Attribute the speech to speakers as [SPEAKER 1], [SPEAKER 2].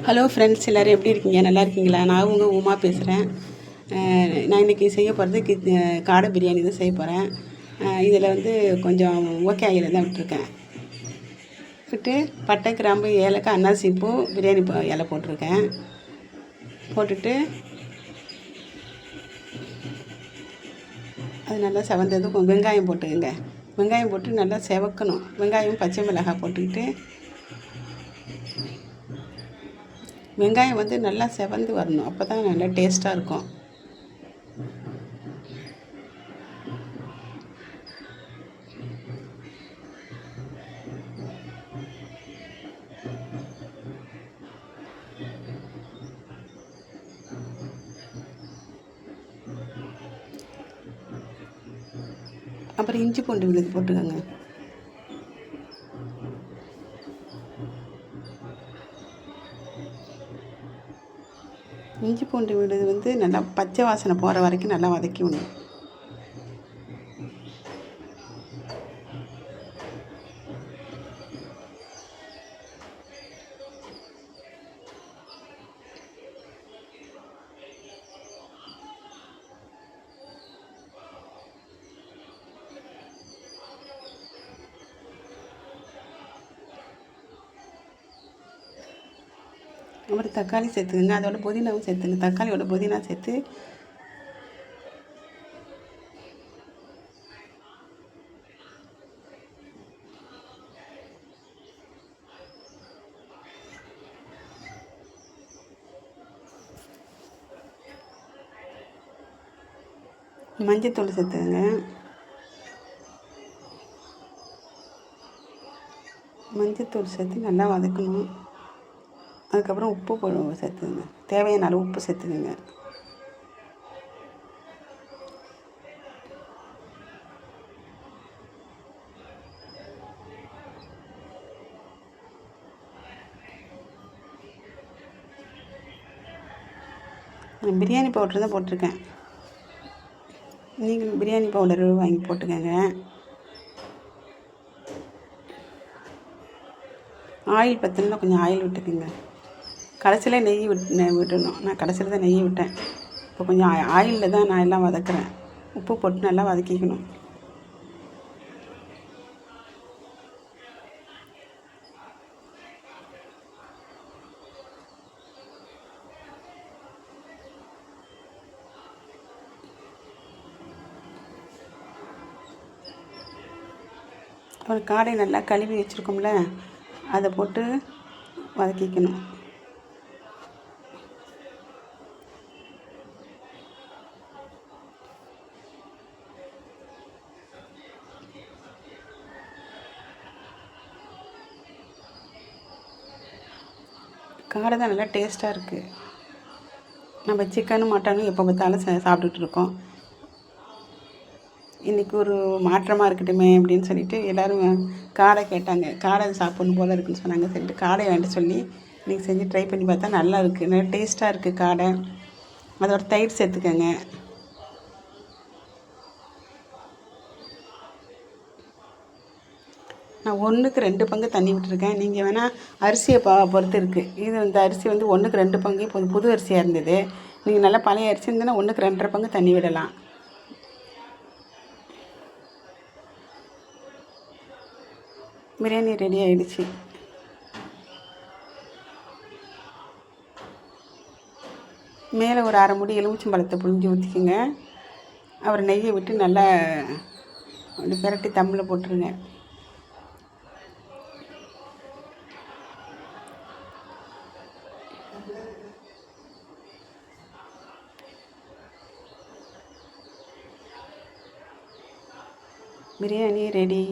[SPEAKER 1] Hello friends, எல்லோரும் எப்படி இருக்கீங்க? நல்லா இருக்கீங்களா? நான் உங்கள் உமா பேசுகிறேன். நான் இன்றைக்கி செய்ய போகிறது காடை பிரியாணி தான் செய்ய போகிறேன். இதில் கொஞ்சம் ஓகே ஆயில் தான் விட்டுருக்கேன். விட்டு பட்டை, கிராம்பு, ஏலக்காய், அன்னாசி பூ, பிரியாணி இலை போட்டிருக்கேன். போட்டுட்டு அது நல்லா செவந்ததும் வெங்காயம் போட்டுக்கோங்க. வெங்காயம் போட்டு நல்லா செவக்கணும். வெங்காயம், பச்சை மிளகாய் போட்டுக்கிட்டு வெங்காயம் நல்லா செவந்து வரணும். அப்போ தான் நல்லா டேஸ்ட்டாக இருக்கும். அப்புறம் இஞ்சி பூண்டு விழுது போட்டுக்கோங்க. இஞ்சி பூண்டு விழுது நல்லா பச்சை வாசனை போகிற வரைக்கும் நல்லா வதக்கி விடணும். அப்புறம் தக்காளி சேர்த்துக்குங்க. அதோட புதினாவும் சேர்த்துங்க. தக்காளியோட புதினா சேர்த்து மஞ்சத்தூள் சேர்த்துக்குங்க. மஞ்சத்தூள் சேர்த்து நல்லா வதக்கணும். அதுக்கப்புறம் உப்பு சேர்த்துக்குங்க. தேவையான அளவு உப்பு சேர்த்துக்குங்க. பிரியாணி பவுட்ரு தான் போட்டிருக்கேன். நீங்கள் பிரியாணி பவுடர் வாங்கி போட்டுக்கோங்க. ஆயில் பற்றினா கொஞ்சம் ஆயில் விட்டுக்குங்க. கடைசியில் நெய் விடணும். நான் கடைசியில் தான் நெய் விட்டேன். இப்போ கொஞ்சம் ஆயிலில் தான் நான் எல்லாம் வதக்குறேன். உப்பு போட்டு நல்லா வதக்கிக்கணும். அப்புறம் காடை நல்லா கழுவி வச்சுருக்கோம்ல, அதை போட்டு வதக்கிக்கணும். காடை தான் நல்லா டேஸ்ட்டாக இருக்குது. நம்ம சிக்கனும் மட்டனும் எப்போ பார்த்தாலும் சாப்பிட்டுட்டு இருக்கோம். இன்றைக்கி ஒரு மாற்றமாக இருக்கட்டுமே அப்படின்னு சொல்லிட்டு எல்லோரும் காடை கேட்டாங்க. காடை சாப்பிட்ணும் போல் இருக்குன்னு சொன்னாங்க. சொல்லிட்டு காடை வேண்டாம் சொல்லி இன்றைக்கி செஞ்சு ட்ரை பண்ணி பார்த்தா நல்லா இருக்குது. நல்லா டேஸ்ட்டாக இருக்குது காடை. அதோட தயிர் சேர்த்துக்கோங்க. நான் 1க்கு 2 பங்கு தண்ணி விட்டுருக்கேன். நீங்கள் வேணால் அரிசியை பொறுத்து இருக்குது. இந்த அரிசி 1க்கு 2 பங்கு. இப்போ புது அரிசியாக இருந்தது. நீங்கள் நல்லா பழைய அரிசி இருந்ததுன்னா 1க்கு 2.5 பங்கு தண்ணி விடலாம். பிரியாணி ரெடி ஆகிடுச்சு. மேலே ஒரு அரை மூடி எலுமிச்சம்பழத்தை புழிஞ்சு ஊற்றிக்குங்க. அப்புறம் நெய்யை விட்டு நல்லா அப்படி பிரட்டி தம்மில் போட்டுருங்க. பிரியாணி ரெடி.